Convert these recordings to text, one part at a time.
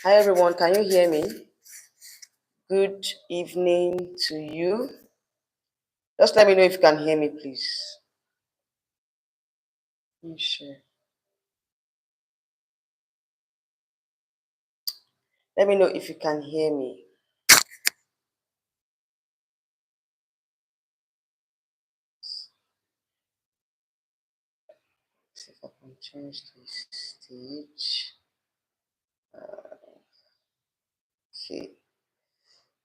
Hi everyone, can you hear me? Good evening to you. Just let me know if you can hear me, please. Sure. Let me know if you can hear me. See if I can change the stage. Okay.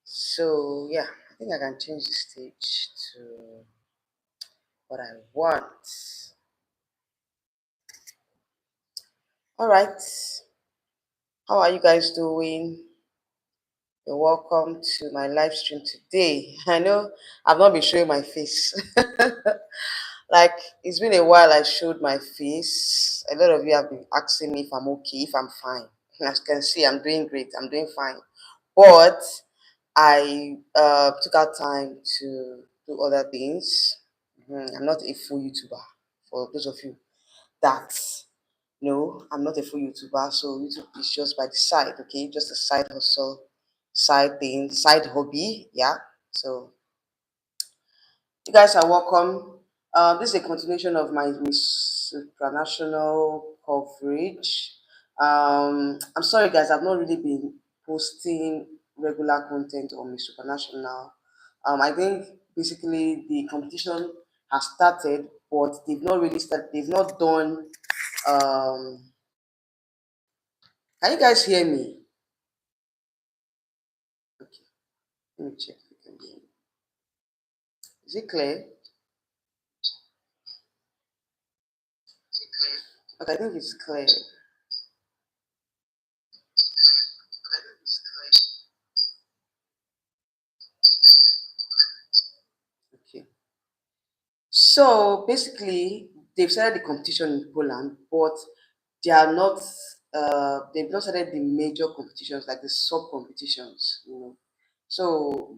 So yeah, I think I can change the stage to what I want. All right. How are you guys doing? You're welcome to my live stream today. I know I've not been showing my face. Like, it's been a while I showed my face. A lot of you have been asking me if I'm okay, if I'm fine. As you can see, I'm doing great. I'm doing fine. But I took out time to do other things. I'm not a full YouTuber. For those of you that know, I'm not a full YouTuber. So YouTube is just by the side, okay? Just a side hustle, side thing, side hobby. Yeah. So you guys are welcome. This is a continuation of my Miss Supranational coverage. I'm sorry, guys, I've not really been posting regular content on Miss Supranational. I think basically the competition has started, but they've not really started. They've not done. Um, can you guys hear me? Okay, let me check if you can hear me. Is it clear? Okay, I think it's clear. Okay. So basically, they've started the competition in Poland, but they are not. They've not started the major competitions like the sub competitions. So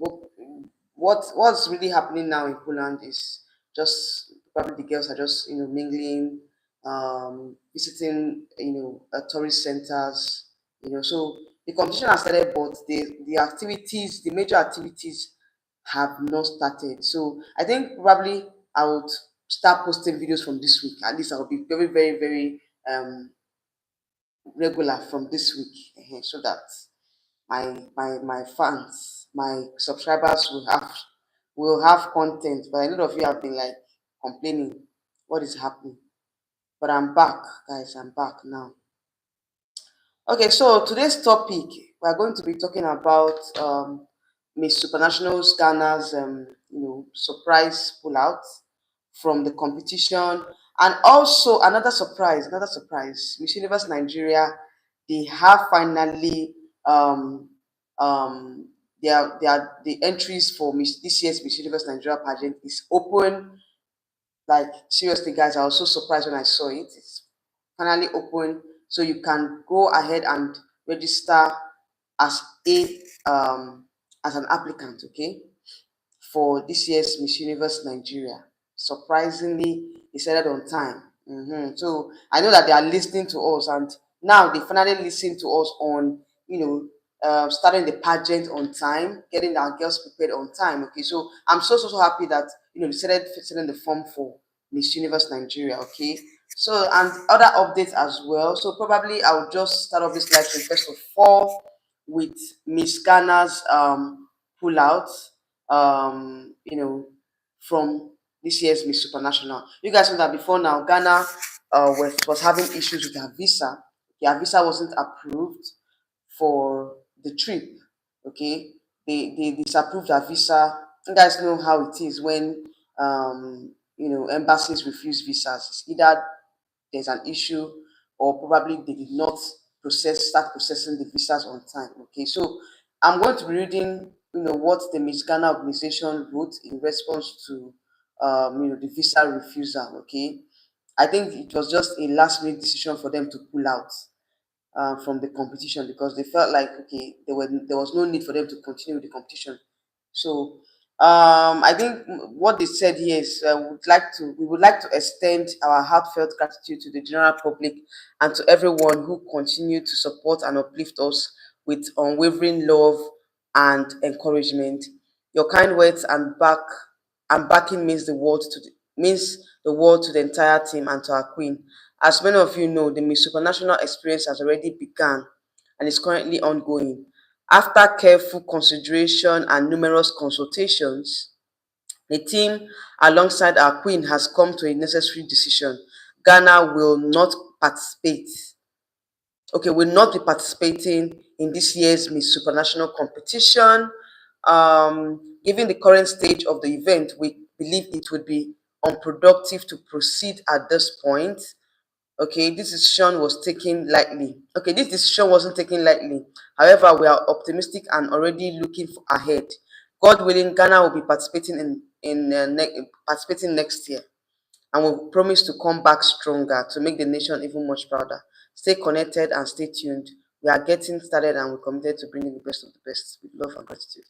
what's really happening now in Poland is just probably the girls are just mingling, visiting tourist centers. So the competition has started, but the activities, the major activities have not started. So I think probably I would start posting videos from this week. At least I'll be very, very, very regular from this week, so that my fans, my subscribers will have content. But a lot of you have been like complaining, what is happening? But I'm back, guys. I'm back now. Okay, so today's topic, we're going to be talking about Miss Supranational's Ghana's surprise pullout from the competition, and also another surprise, Miss Universe Nigeria. They have finally the entries for this year's Miss Universe Nigeria pageant is open. Like, seriously, guys, I was so surprised when I saw it. It's finally open, so you can go ahead and register as a as an applicant, okay, for this year's Miss Universe Nigeria. Surprisingly, they started on time. So I know that they are listening to us, and now they finally listen to us on, starting the pageant on time, getting our girls prepared on time. Okay, so I'm so happy that they started filling the form for Miss Universe Nigeria. Okay, so and other updates as well. So probably I'll just start off this live stream first of all with Miss Ghana's pullout, from this year's Miss Supranational. You guys know that before now, Ghana was having issues with her visa. Her visa wasn't approved for the trip. Okay, they disapproved her visa. You guys know how it is when embassies refuse visas. It's either there's an issue, or probably they did not start processing the visas on time. Okay, so I'm going to be reading, what the Miss Ghana organization wrote in response to, the visa refusal. Okay, I think it was just a last minute decision for them to pull out from the competition, because they felt like, okay, there was no need for them to continue with the competition. So I think what they said here is, we would like to extend our heartfelt gratitude to the general public and to everyone who continue to support and uplift us with unwavering love and encouragement. Your kind words and backing means the world to the entire team and to our queen. As many of you know, the Miss Supranational experience has already begun and is currently ongoing. After careful consideration and numerous consultations, the team, alongside our queen, has come to a necessary decision. Ghana will not participate. Okay, will not be participating in this year's Miss Supranational competition. Given the current stage of the event, we believe it would be unproductive to proceed at this point. Okay, this decision was taken lightly. Okay, this decision wasn't taken lightly. However, we are optimistic and already looking ahead. God willing, Ghana will be participating participating next year, and we promise to come back stronger to make the nation even much prouder. Stay connected and stay tuned. We are getting started and we're committed to bringing the best of the best with love and gratitude.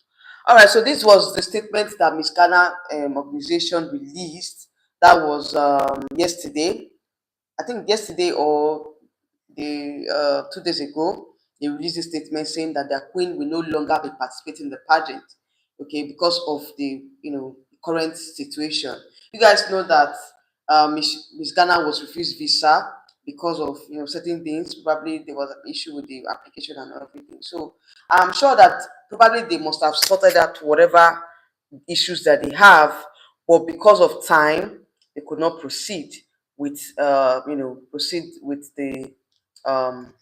All right, so this was the statement that Miss Ghana organization released. That was yesterday. I think yesterday or 2 days ago, they released a statement saying that their queen will no longer be participating in the pageant, okay, because of the current situation. You guys know that Miss Ghana was refused visa because of certain things. Probably there was an issue with the application and everything. So I'm sure that probably they must have sorted out whatever issues that they have, but because of time, they could not proceed um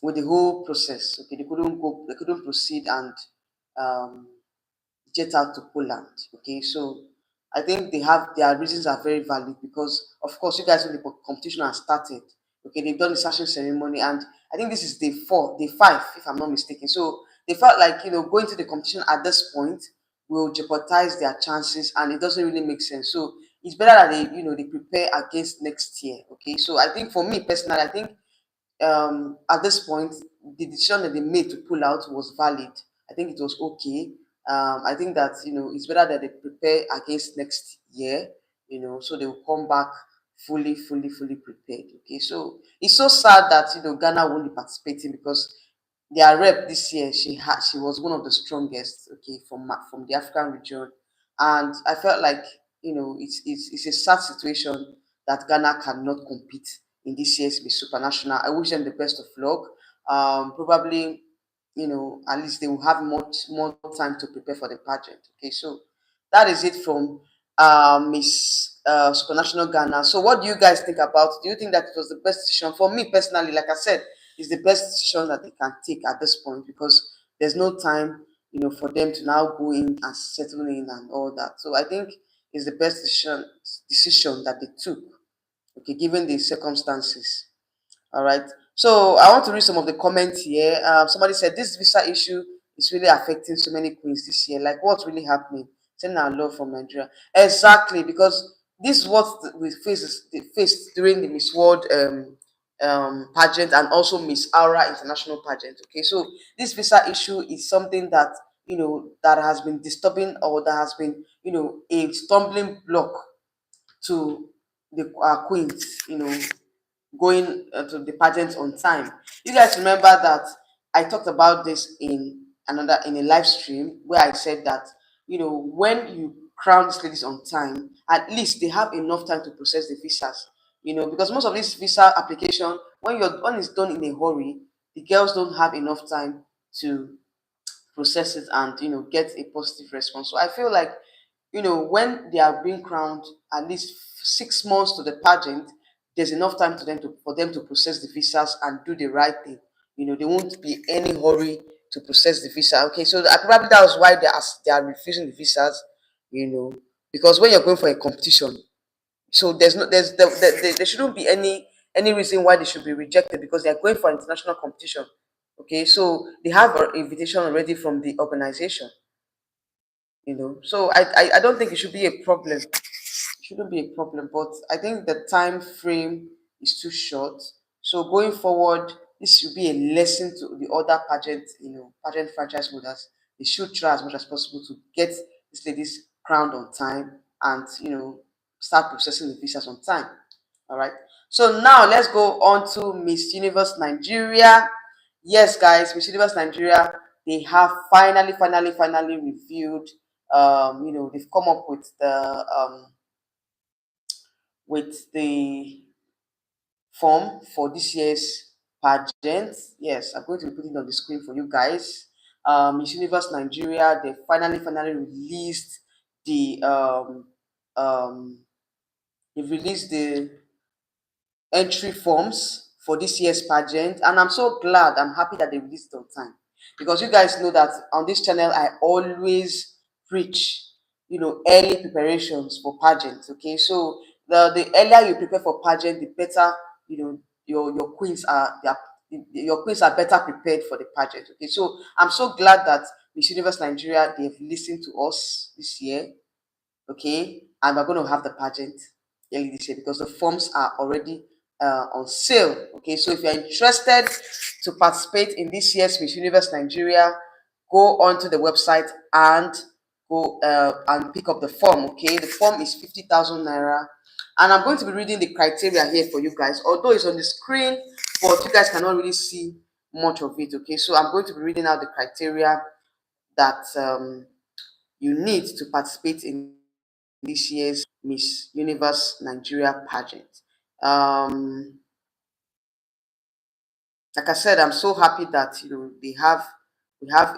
with the whole process. Okay, they couldn't proceed and um jet out to Poland. Okay, so I think their reasons are very valid because, of course, you guys know the competition has started. Okay, they've done the selection ceremony, and I think this is day 5, if I'm not mistaken. So they felt like going to the competition at this point will jeopardize their chances, and it doesn't really make sense. So it's better that they prepare against next year. Okay, so I think for me personally, I think at this point, the decision that they made to pull out was valid. I think it was okay. I think that it's better that they prepare against next year. So they will come back fully prepared. Okay, so it's so sad that Ghana won't be participating because their rep this year, she was one of the strongest. Okay, from the African region, and I felt like it's a sad situation that Ghana cannot compete in this year's Miss Supranational. I wish them the best of luck. Probably, at least they will have much more time to prepare for the pageant. Okay, so that is it from Miss Supranational Ghana. So, what do you guys think about it? Do you think that it was the best decision? For me personally, like I said, it's the best decision that they can take at this point because there's no time, for them to now go in and settle in and all that. So, I think it's the best decision that they took. Okay, given the circumstances. All right. So I want to read some of the comments here. Somebody said this visa issue is really affecting so many queens this year. Like, what's really happening? Sending our love from Nigeria. Exactly, because this is what we faced during the Miss World pageant and also Miss Aura International pageant. Okay, so this visa issue is something that that has been disturbing or that has been a stumbling block to the queens, going to the pageant on time. You guys remember that I talked about this in a live stream where I said that when you crown these ladies on time, at least they have enough time to process the visas. Because most of these visa application, when it's done in a hurry, the girls don't have enough time to process it and get a positive response. So I feel like when they are being crowned at least 6 months to the pageant, there's enough time for them to process the visas and do the right thing. There won't be any hurry to process the visa. Okay, so probably that was why they are refusing the visas. Because when you're going for a competition, so there shouldn't be any reason why they should be rejected because they are going for international competition. Okay, so they have an invitation already from the organization. So I don't think it should be a problem. It shouldn't be a problem, but I think the time frame is too short. So going forward, this should be a lesson to the other pageant franchise holders. They should try as much as possible to get these ladies crowned on time and start processing the visas on time. All right. So now let's go on to Miss Universe Nigeria. Yes, guys, Miss Universe Nigeria, they have finally reviewed. They've come up with the form for this year's pageant. Yes, I'm going to be putting it on the screen for you guys. Miss Universe Nigeria, they finally released the um, they've released the entry forms for this year's pageant, and I'm so glad, I'm happy that they released it on time, because you guys know that on this channel I always preach, early preparations for pageants. Okay, so the earlier you prepare for pageant, the better, your queens are, your queens are better prepared for the pageant. Okay, so I'm so glad that Miss Universe Nigeria, they've listened to us this year. Okay, and we're going to have the pageant early this year, because the forms are already on sale. Okay, so if you're interested to participate in this year's Miss Universe Nigeria, go onto the website and go and pick up the form. Okay, the form is 50,000 naira, and I'm going to be reading the criteria here for you guys, although it's on the screen, but you guys cannot really see much of it. Okay, so I'm going to be reading out the criteria that you need to participate in this year's Miss Universe Nigeria pageant. Like I said, I'm so happy that we have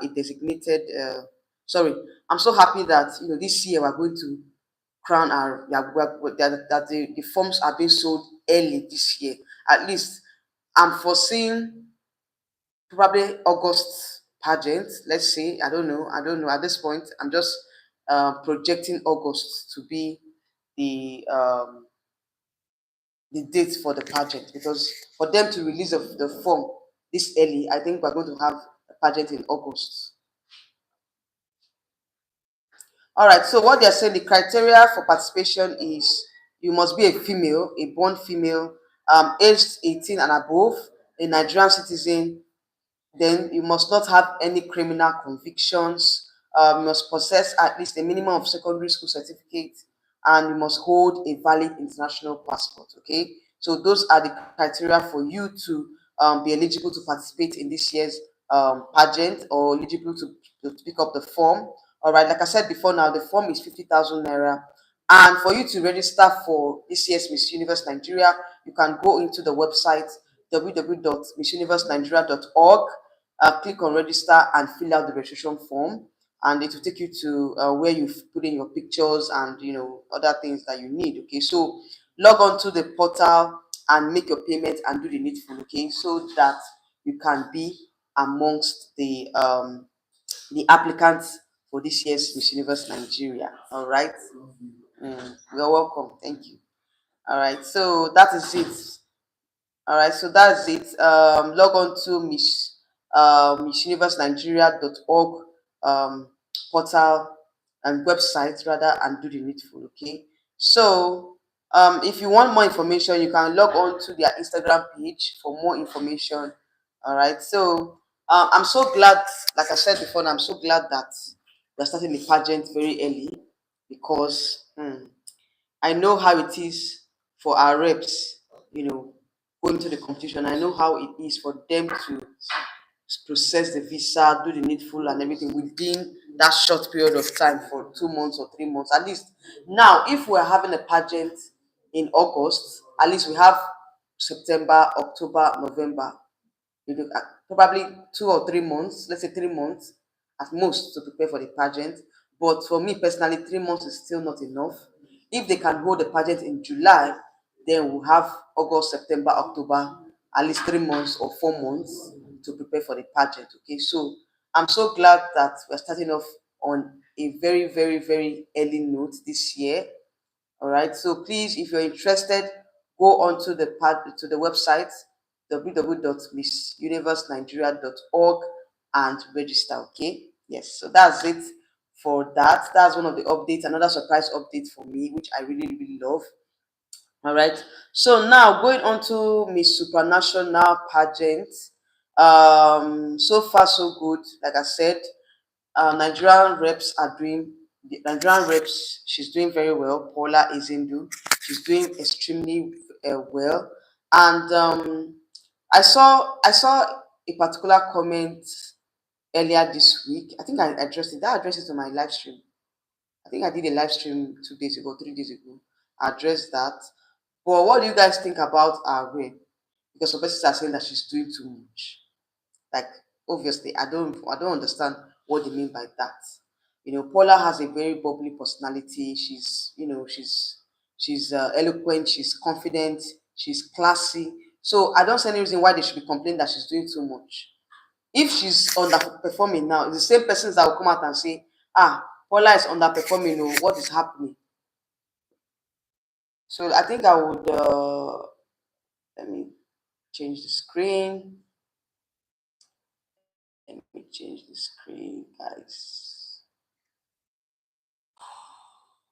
a designated. Sorry, I'm so happy that this year we're going to crown our, that the forms are being sold early this year. At least I'm foreseeing probably August pageant. Let's say, I don't know. At this point, I'm just projecting August to be the um, the date for the pageant, because for them to release the form this early, I think we're going to have a pageant in August. All right. So what they're saying, the criteria for participation is you must be a female, a born female, aged 18 and above, a Nigerian citizen. Then you must not have any criminal convictions. You must possess at least a minimum of secondary school certificate, and you must hold a valid international passport. Okay, so those are the criteria for you to be eligible to participate in this year's pageant, or eligible to pick up the form. All right, like I said before, now the form is 50,000 naira. And for you to register for this year's Miss Universe Nigeria, you can go into the website www.missuniversenigeria.org, click on register and fill out the registration form, and it will take you to where you've put in your pictures and other things that you need. Okay, so log on to the portal and make your payment and do the needful. Okay, so that you can be amongst the applicants for this year's Miss Universe Nigeria. All right. You're welcome. Thank you. All right. So that is it. All right. So that's it. Log on to MissUniverseNigeria.org portal and website rather, and do the needful. Okay. So if you want more information, you can log on to their Instagram page for more information. All right. So I'm so glad, like I said before, I'm so glad that we're starting the pageant very early, because I know how it is for our reps, going to the competition. I know how it is for them to process the visa, do the needful and everything within that short period of time, for 2 months or 3 months. At least now, if we're having a pageant in August, at least we have September, October, November, probably 2 or 3 months, let's say 3 months at most, to prepare for the pageant. But for me personally, 3 months is still not enough. If they can hold the pageant in July, then we'll have August, September, October, at least 3 months or 4 months to prepare for the pageant. Okay, so I'm so glad that we're starting off on a very early note this year. All right. So please, if you're interested, go onto the website www.missuniversenigeria.org and register. Okay. Yes. So that's it for that. That's one of the updates. Another surprise update for me, which I really love. All right. So now going on to Miss Supranational pageant. So far so good. Like I said, Nigerian reps are doing the Nigerian reps. She's doing very well. Paula Izindu, she's doing extremely well. And I saw a particular comment earlier this week. I think I addressed it. I addressed it on my live stream. I think I did a live stream 2 days ago, 3 days ago. I addressed that. But what do you guys think about our way? Because some persons are saying that she's doing too much. Like, obviously, I don't understand what they mean by that. Paula has a very bubbly personality. She's eloquent, she's confident, she's classy. So I don't see any reason why they should be complaining that she's doing too much. If she's underperforming now, it's the same persons that will come out and say, Paula is underperforming, what is happening? So I think I would let me change the screen. Let me change the screen, guys.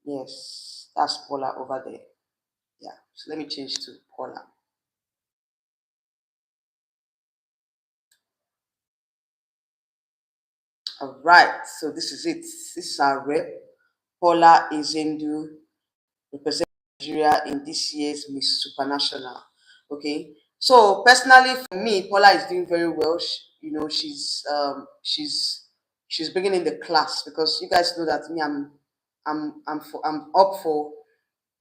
Yes, that's Paula over there. Yeah, so let me change to Paula. All right, so this is it. This is our rep, Paula Izendu, representing Nigeria in this year's Miss Supranational. Okay, so personally for me, Paula is doing very well. She's bringing in the class, because you guys know that me, I'm up for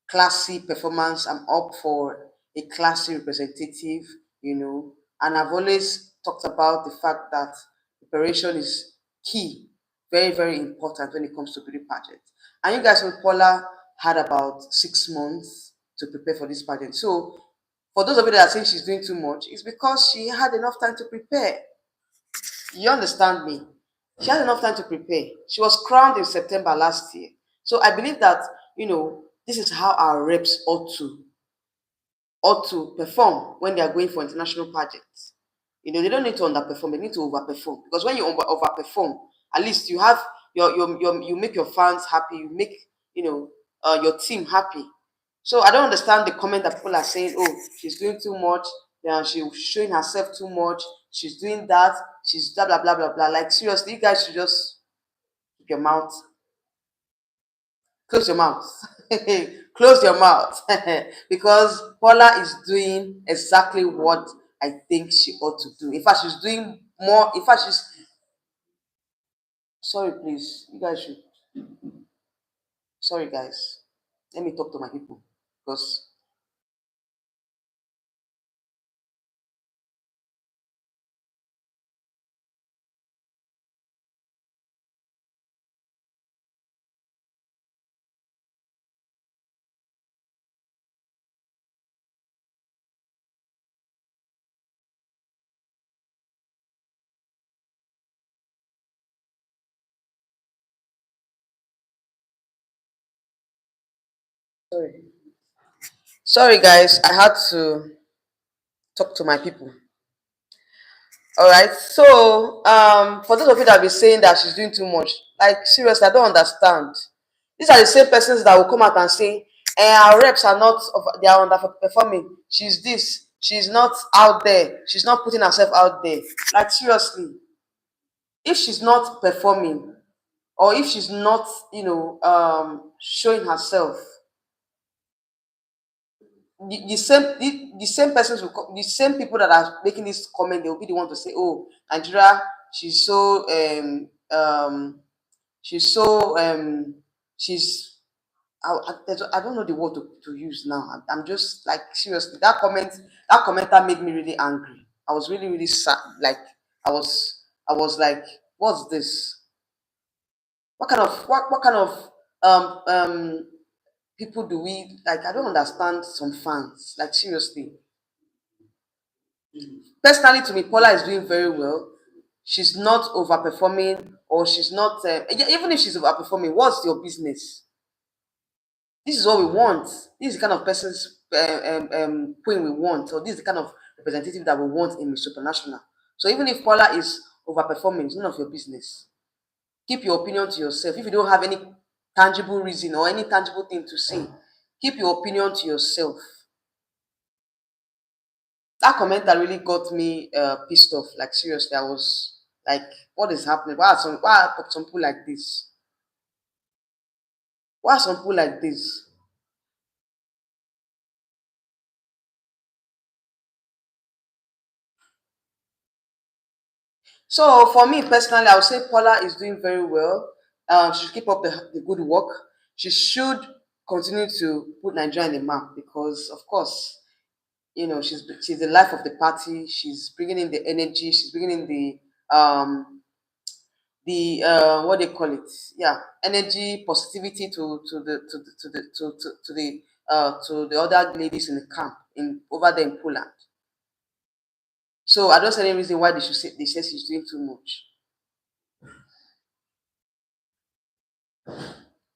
classy performance. I'm up for a classy representative, and I've always talked about the fact that preparation is key, very, very important when it comes to beauty pageant. And you guys know Paula had about 6 months to prepare for this pageant. So for those of you that are saying she's doing too much, it's because she had enough time to prepare. You understand me? She had enough time to prepare. She was crowned in September last year. So I believe that, this is how our reps ought to perform when they are going for international pageants. They don't need to underperform, they need to overperform. Because when you overperform, at least you have you make your fans happy, you make your team happy. So I don't understand the comment that people are saying, oh, she's doing too much, yeah, she's showing herself too much, she's doing that, she's blah blah blah blah blah. Like, seriously, you guys should just keep your mouth, close your mouth. Close your mouth. Because Paula is doing exactly what I think she ought to do. In fact, she's doing more. In fact, she's sorry, please. You guys should, sorry, guys. Let me talk to my people, because sorry. Sorry, guys. I had to talk to my people. All right. So, for those of you that be saying that she's doing too much, like, seriously, I don't understand. These are the same persons that will come out and say, our reps are not, they are underperforming. She's this. She's not out there. She's not putting herself out there. Like, seriously, if she's not performing, or if she's not, showing herself, the same persons the same people that are making this comment, they will be the one to say, oh, Nigeria, she's so she's so she's I don't know the word to use now. I'm just like, seriously, that commenter made me really angry. I was really, really sad. Like, I was like, what's this? What kind of um um people do we like? I don't understand some fans. Like, seriously. Personally, to me, Paula is doing very well. She's not overperforming, or she's not. Even if she's overperforming, what's your business? This is what we want. This is the kind of person's queen we want, or this is the kind of representative that we want in Miss Supranational. So even if Paula is overperforming, it's none of your business. Keep your opinion to yourself. If you don't have any tangible reason or any tangible thing to say, keep your opinion to yourself. That comment that really got me pissed off. Like, seriously, I was like, what is happening? Why are some people like this? Why are some people like this? So for me personally, I would say Paula is doing very well. She should keep up the good work. She should continue to put Nigeria on the map because, of course, she's the life of the party. She's bringing in the energy. She's bringing in the what they call it, yeah, energy, positivity to the other ladies in the camp in over there in Poland. So I don't see any reason why they say she's doing too much.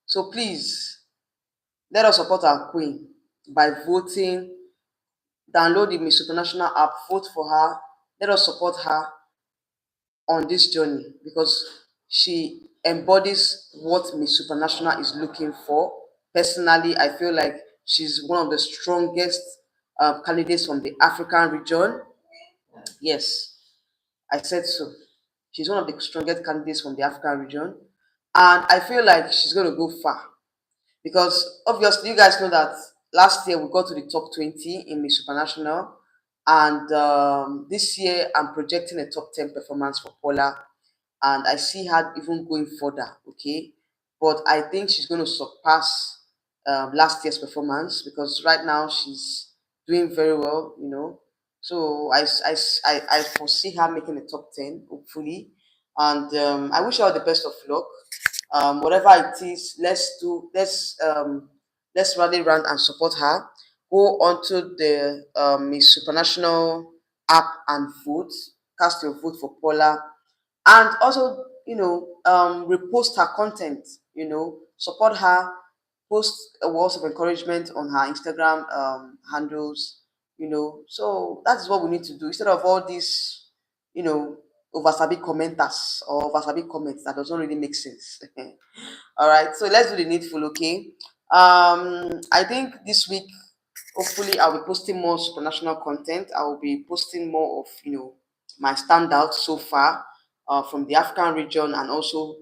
So please let us support our queen by voting. Download the Miss Supranational app, vote for her. Let us support her on this journey because she embodies what Miss Supranational is looking for. Personally, I feel like she's one of the strongest candidates from the African region. Yes, I said so. She's one of the strongest candidates from the African region. And I feel like she's going to go far because obviously you guys know that last year we got to the top 20 in Miss Supranational. And this year I'm projecting a top 10 performance for Paula, and I see her even going further. Okay, but I think she's going to surpass last year's performance because right now she's doing very well. So I foresee her making the top 10 hopefully, and I wish her all the best of luck. Whatever it is, let's rally around and support her. Go onto the Miss Supranational app and vote. Cast your vote for Paula, and also repost her content. Support her, post words of encouragement on her Instagram handles. So that's what we need to do instead of all these you know oversabi commenters or oversabi comments that doesn't really make sense. All right, so let's do the needful. Okay, I think this week hopefully I'll be posting more supranational content. I will be posting more of my standouts so far from the African region and also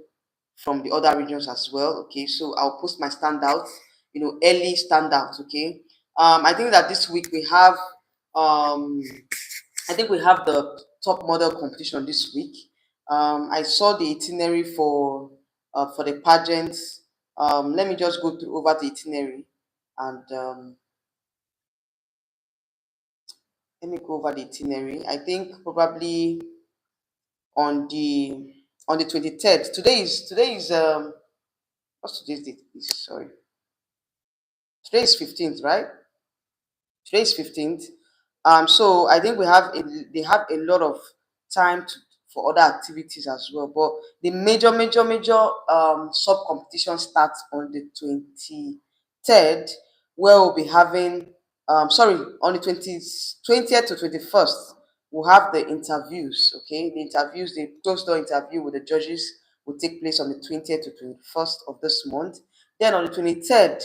from the other regions as well. Okay, so I'll post my standouts, early standouts. Okay, I think that this week we have um I think we have the top model competition this week. I saw the itinerary for the pageant. Let me just go through over the itinerary, and let me go over the itinerary. I think probably on the 23rd. Today is what's today's date? Please? Sorry, today is 15th, right? Today is 15th. So I think they have a lot of time for other activities as well. But the major sub competition starts on the 23rd, where we'll be having sorry, on the 20th to 21st, we'll have the interviews. Okay, the closed door interview with the judges will take place on the 20th to 21st of this month. Then on the 23rd,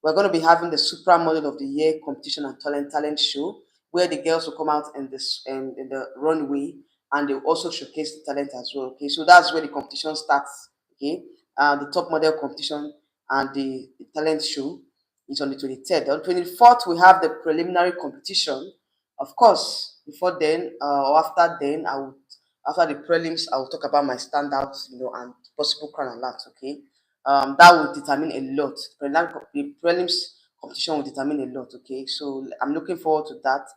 we're going to be having the Supra Model of the Year competition and talent show, where the girls will come out in the runway and they'll also showcase the talent as well. Okay, so that's where the competition starts. Okay, the top model competition and the talent show is on the 23rd. On the 24th, we have the preliminary competition. Of course, before then or after then, after the prelims, I will talk about my standouts, and possible crown and lats. Okay, that will determine a lot. The prelims competition will determine a lot. Okay, so I'm looking forward to that.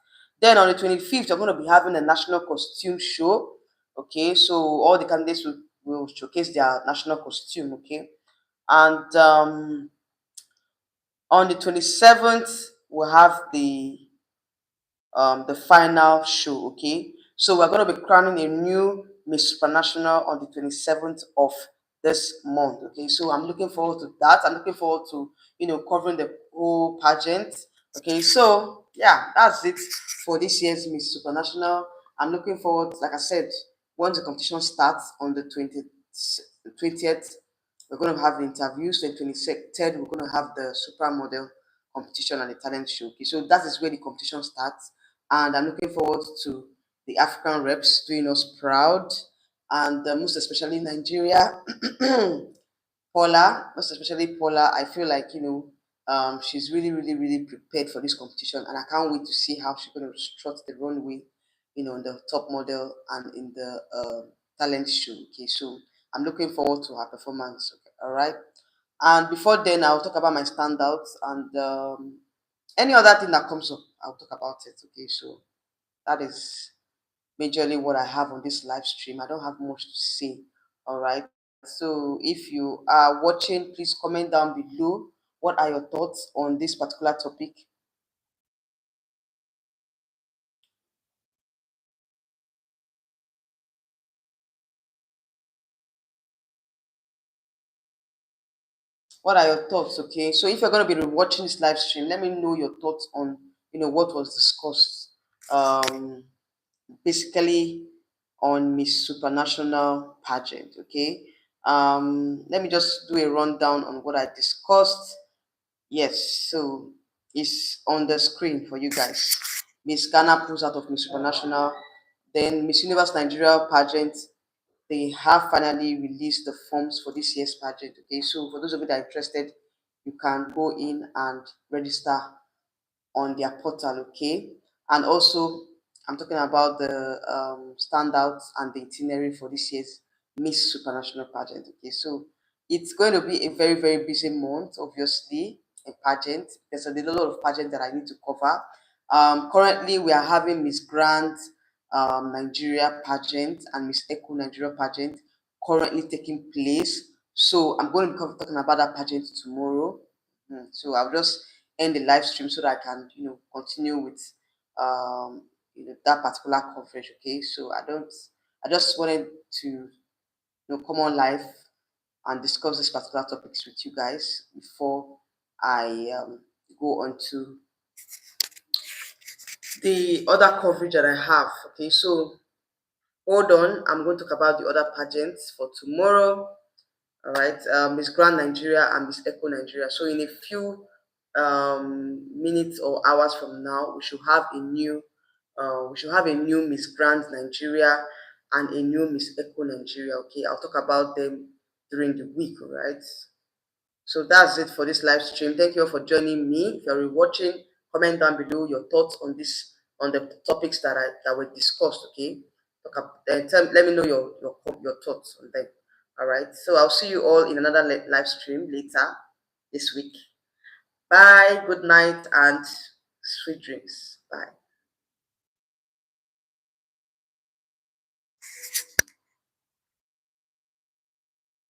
Then on the 25th, we're going to be having a national costume show. Okay, so all the candidates will showcase their national costume. Okay, and on the 27th, we'll have the final show. Okay, so we're going to be crowning a new Miss Supranational on the 27th of this month. Okay, so I'm looking forward to that. I'm looking forward to covering the whole pageant. Okay, so yeah, that's it for this year's Miss Supranational. I'm looking forward, like I said, once the competition starts on the 20th, we're going to have the interviews. The 23rd, we're going to have the super model competition and the talent show. Okay, so that is where the competition starts, and I'm looking forward to the African reps doing us proud, and most especially Nigeria. Paula, most especially Paula, I feel like she's really, really, really prepared for this competition, and I can't wait to see how she's going to strut the runway in the top model and in the talent show. Okay, so I'm looking forward to her performance. Okay, all right. And before then, I'll talk about my standouts and any other thing that comes up. I'll talk about it. Okay, so that is majorly what I have on this live stream. I don't have much to say. All right. So if you are watching, please comment down below. What are your thoughts on this particular topic? What are your thoughts? Okay. So if you're going to be watching this live stream, let me know your thoughts on what was discussed. Um, Basically on Miss Supranational pageant. Okay. Let me just do a rundown on what I discussed. Yes, so it's on the screen for you guys. Miss Ghana pulls out of Miss Supranational. Then Miss Universe Nigeria pageant, they have finally released the forms for this year's pageant. Okay, so for those of you that are interested, you can go in and register on their portal, okay? And also, I'm talking about the standouts and the itinerary for this year's Miss Supranational pageant, okay? So it's going to be a very, very busy month, obviously, a pageant. There's a lot of pageant that I need to cover. Currently, we are having Miss Grant Nigeria pageant and Miss Echo Nigeria pageant currently taking place. So I'm going to be talking about that pageant tomorrow. So I'll just end the live stream so that I can, continue with that particular coverage. Okay. So I just wanted to, come on live and discuss this particular topics with you guys before I go on to the other coverage that I have. Okay. So hold on. I'm going to talk about the other pageants for tomorrow. All right, Miss Grand Nigeria and Miss Echo Nigeria. So in a few minutes or hours from now, we should have a new Miss Grand Nigeria and a new Miss Echo Nigeria. Okay, I'll talk about them during the week. All right. So that's it for this live stream. Thank you all for joining me. If you're watching, comment down below your thoughts on the topics that were discussed. Okay, let me know your thoughts on them. All right. So I'll see you all in another live stream later this week. Bye. Good night and sweet dreams. Bye.